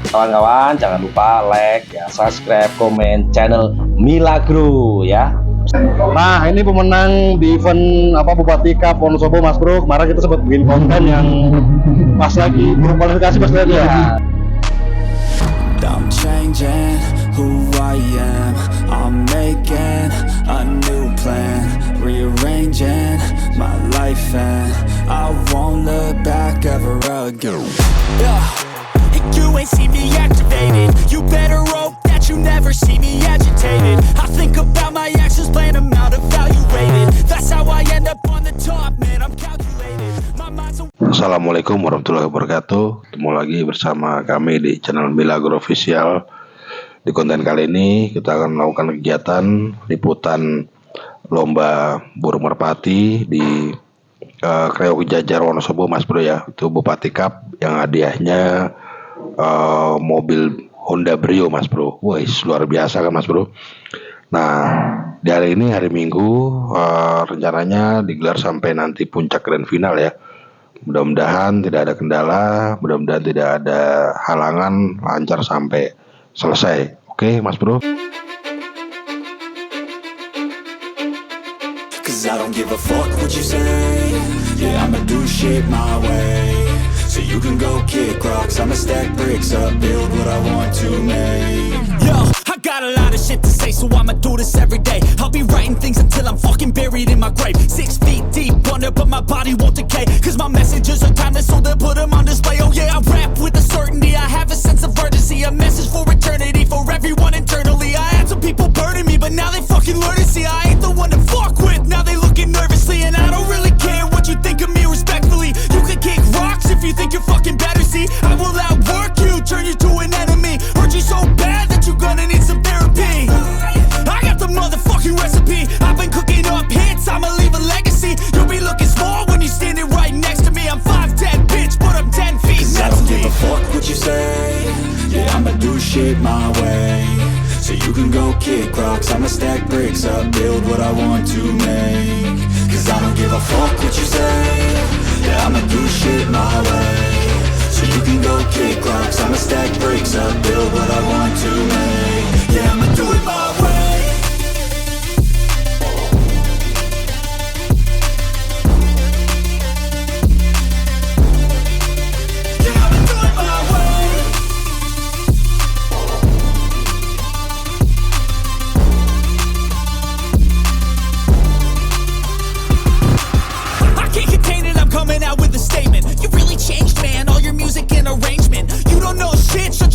Kawan-kawan jangan lupa like ya, subscribe, komen channel Milagro ya. Nah, ini pemenang di event Bupati Cup Wonosobo, Mas Bro. Kemarin kita sempat bikin konten yang pas lagi kualifikasi pas lagi ya. I'm changing who I am. I'm making a new plan, rearranging my life, and I won't look back ever again. You ain't see me activated. You better hope that you never see me agitated. I think about my actions, plan them out, evaluated. That's how I end up on the top, man. I'm calculated. My mind's Assalamualaikum warahmatullahi wabarakatuh. Ketemu lagi bersama kami di channel Milagro Official. Di konten kali ini kita akan melakukan kegiatan liputan lomba Burung Merpati di Kreo Wonosobo, Mas Bro ya. Itu Bupati Cup yang hadiahnya mobil Honda Brio, Mas Bro. Wah, luar biasa kan, Mas Bro. Nah, di hari ini hari Minggu rencananya digelar sampai nanti puncak grand final ya. Mudah-mudahan tidak ada kendala, mudah-mudahan tidak ada halangan, lancar sampai selesai. Oke, Mas Bro. Cause I don't give a fuck what you say. Yeah, I'ma do shit my way. So you can go kick rocks, I'ma stack bricks up, build what I want to make. Yo, I got a lot of shit to say, so I'ma do this every day. I'll be writing things until I'm fucking buried in my grave. 6 feet deep under, but my body won't decay. Cause my messages are timeless, so they'll put them on display. Oh yeah, I rap with a certainty, I have a sense of urgency. A message for eternity, for everyone internally. I had some people burning me, but now they fucking learn to see I ain't the one to fuck with. Now they looking nervously, and I don't really care what you think of me respectfully. You can kick rocks if you think you're fucking better, see I will outwork you, turn you to an enemy. Hurt you so bad that you're gonna need some therapy. I got the motherfucking recipe, I've been cooking up hits, I'ma leave a legacy. You'll be looking small when you're standing right next to me. I'm 5'10", bitch, but I'm 10 feet next to me. I don't give a fuck what you say. Yeah, I'ma do shit my way. So you can go kick rocks, I'ma stack bricks up, build what I want to make. Cause I don't give a fuck what you say. Yeah, I'ma do shit my way. So you can go kick rocks, I'ma stack bricks up, build what I want to make. Yeah, I'ma do it my way.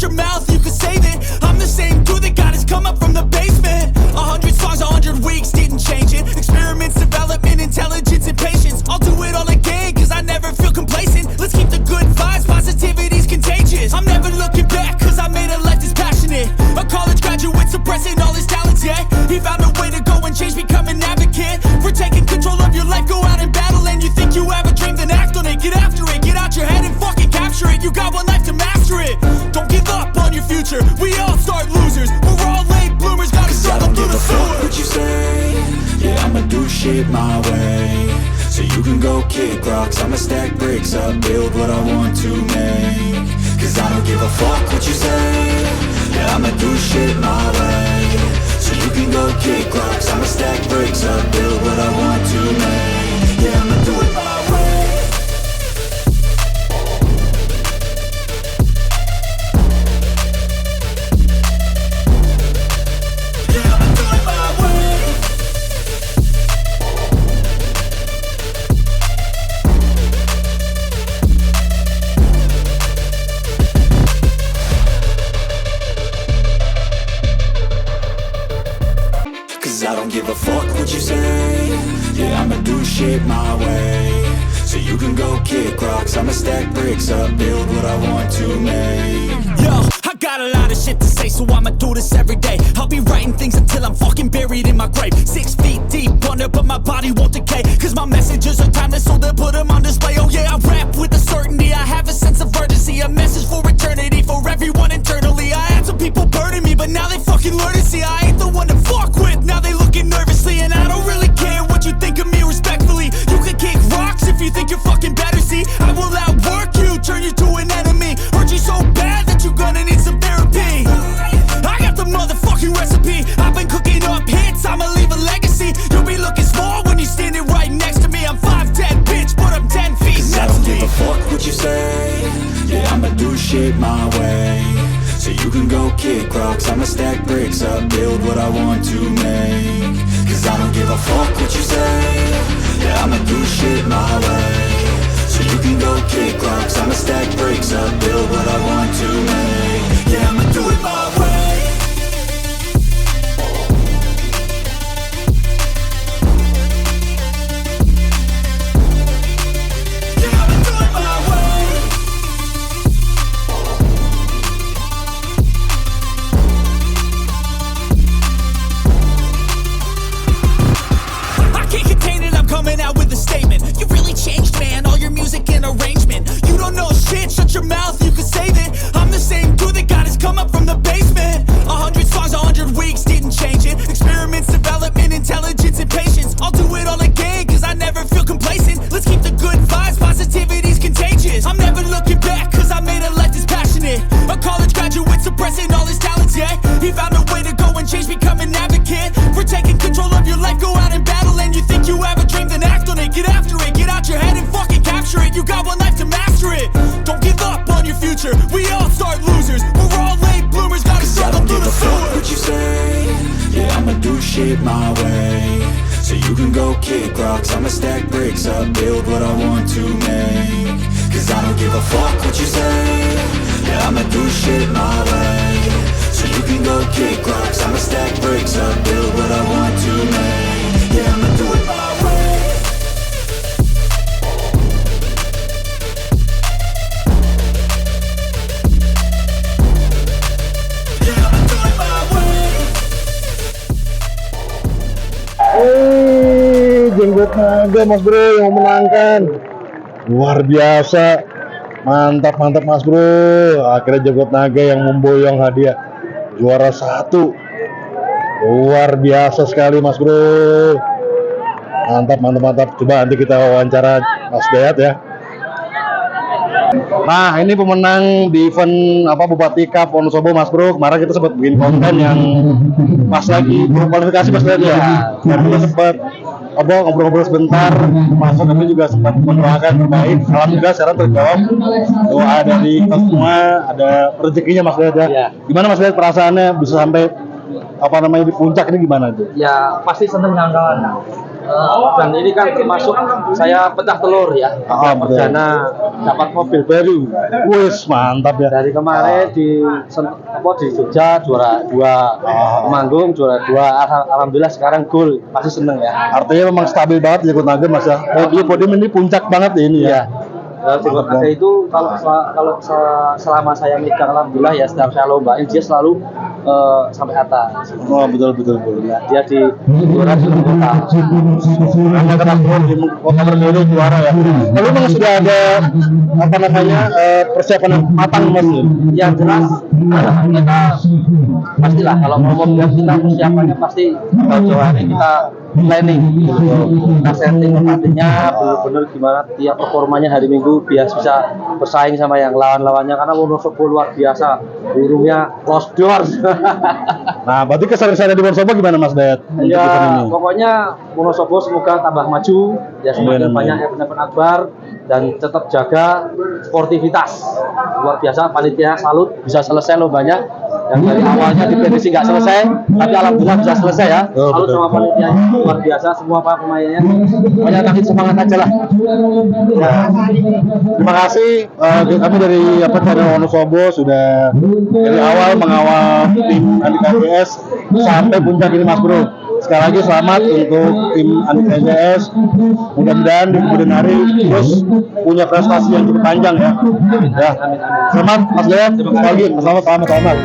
Your mouth, you can save it. I'm the same dude that got his come up from the basement. 100 songs, 100 weeks, didn't change it. Experiments, development, intelligence, and patience. I'll do it all again, cause I never feel complacent. Let's keep the good vibes, positivity's contagious. I'm never looking back, cause I made a life that's passionate. A college graduate suppressing all his talents, yeah. He found a way to go and change, become an advocate. For taking control of your life, go out and battle. And you think you have a dream, then act on it. Get after it, get out your head and fucking capture it. You got one life to master it. Don't give up on your future, we all start losers. We're all late bloomers, gotta struggle through the sewer. What you say? Yeah, I'ma do shit my way. So you can go kick rocks, I'ma stack bricks up, build what I want to make. Cause I don't give a fuck what you say. Yeah, I'ma do shit my way. So you can go kick rocks, I'ma stack bricks up, build what I want to make. Yeah, I'ma do it my way. I don't give a fuck what you say. Yeah, I'ma do shit my way. So you can go kick rocks, I'ma stack bricks up, build what I want to make. Yo, I got a lot of shit to say, so I'ma do this every day. I'll be writing things until I'm fucking buried in my grave. 6 feet deep under, but my body won't decay. Cause my messages are timeless, so they'll put them on display. Oh yeah, I rap with a certainty, I have a sense of urgency. A message for eternity, for everyone internally. I had some people burning me, but now they fucking learn to see I ain't the one to fuck with. Now they looking nervously, and I don't really care what you think of me respectfully. You can kick rocks if you think you're fucking better, see I will outwork you, turn you to an enemy. Hurt you so bad that you're gonna need some fuck what you say. Yeah, I'ma do shit my way. So you can go kick rocks, I'ma stack bricks up, build what I want to make. Cause I don't give a fuck what you say. Yeah, I'ma do shit my way. So you can go kick rocks, I'ma stack bricks up, build what I want to make. Yeah, I'ma do it my way. Shut your mouth, you can save it. I'm the same dude that got his come up from the basement. 100 songs, 100 weeks, didn't change it. Experiments, development, intelligence, and patience. I'll do it all again, cause I never feel complacent. Let's keep the good vibes, positivity's contagious. I'm never looking back, cause I made a life that's passionate. A college graduate suppressing all his talents, yeah. He found a way to go and change, become an advocate. For taking control of your life, go out and battle. And you think you have a dream, then act on it. Get after it, get out your head and fucking capture it. You got one life to master it. Don't give up on your future. We all start losers. We're all late bloomers. Gotta struggle through the sewer. What you say? Yeah, I'ma do shit my way. So you can go kick rocks, I'ma stack bricks up, build what I want to make. Cause I don't give a fuck what you say. Yeah, I'ma do shit my way. So you can go kick rocks, I'ma stack bricks up, build what I want to make. Yeah, I'ma do it my way. Jenggot Naga Mas Bro yang memenangkan. Luar biasa. Mantap Mas Bro. Akhirnya Jenggot Naga yang memboyong hadiah juara 1. Luar biasa sekali Mas Bro. Mantap. Coba nanti kita wawancara Mas Bayat ya. Nah, ini pemenang di event Bupati Cup Wonosobo Mas Bro. Kemarin kita sempat bikin konten yang pas lagi kualifikasi Mas Bayat ya. Kita sempat ngobrol-ngobrol sebentar, masuk kami juga sempat mendoakan terbaik. Alhamdulillah sekarang terjawab doa dari kita semua, ada rezekinya Mas Bayat ya. Gimana Mas Bayat perasaannya bisa sampai di puncak ini gimana tuh? Ya pasti seneng kawan. Dan ini kan termasuk saya pecah telur ya. Perdana dapat mobil baru. Wis mantap ya. Dari kemarin di Jogja juara 2, manggung juara 2. Alhamdulillah sekarang gol, pasti seneng ya. Artinya memang stabil banget Jenggot Naga Mas ya. Podium ini puncak banget ya ini ya. Jenggot Naga itu kalau selama saya megang alhamdulillah ya, setiap saya lombain dia selalu sampai atas. Oh betul. Ya, dia di juara di kota. Hanya kena di kota berbeda juara ya. Lalu memang sudah ada persiapan yang matang Mas. Yang jelas kita pastilah kalau mau kita persiapannya pasti jauh-jauh hari kita planning, kita setting pelatihnya benar-benar gimana tiap performanya hari Minggu biar bisa bersaing sama yang lawan-lawannya, karena Wonosobo luar biasa, burungnya close doors. Nah, berarti kesan-kesannya di Wonosobo gimana Mas Bayat? Ya, pokoknya Wonosobo semoga tambah maju, ya semakin banyak event-event akbar dan tetap jaga sportivitas. Luar biasa, panitia salut bisa selesai lombanya. Yang dari awalnya diprediksi nggak selesai, tapi alhamdulillah bisa selesai ya. Salut sama panitianya, luar biasa semua para pemainnya. Pokoknya kami semangat aja lah. Ya. Terima kasih kami dari channel Wonosobo sudah dari awal mengawal tim ANKBS sampai puncak ini Mas Bro. Sekali lagi selamat untuk tim ANKBS. Mudah-mudahan di kemudian hari terus punya prestasi yang cukup panjang ya. Ya. Selamat Mas Bayat. Terima kasih. Selamat.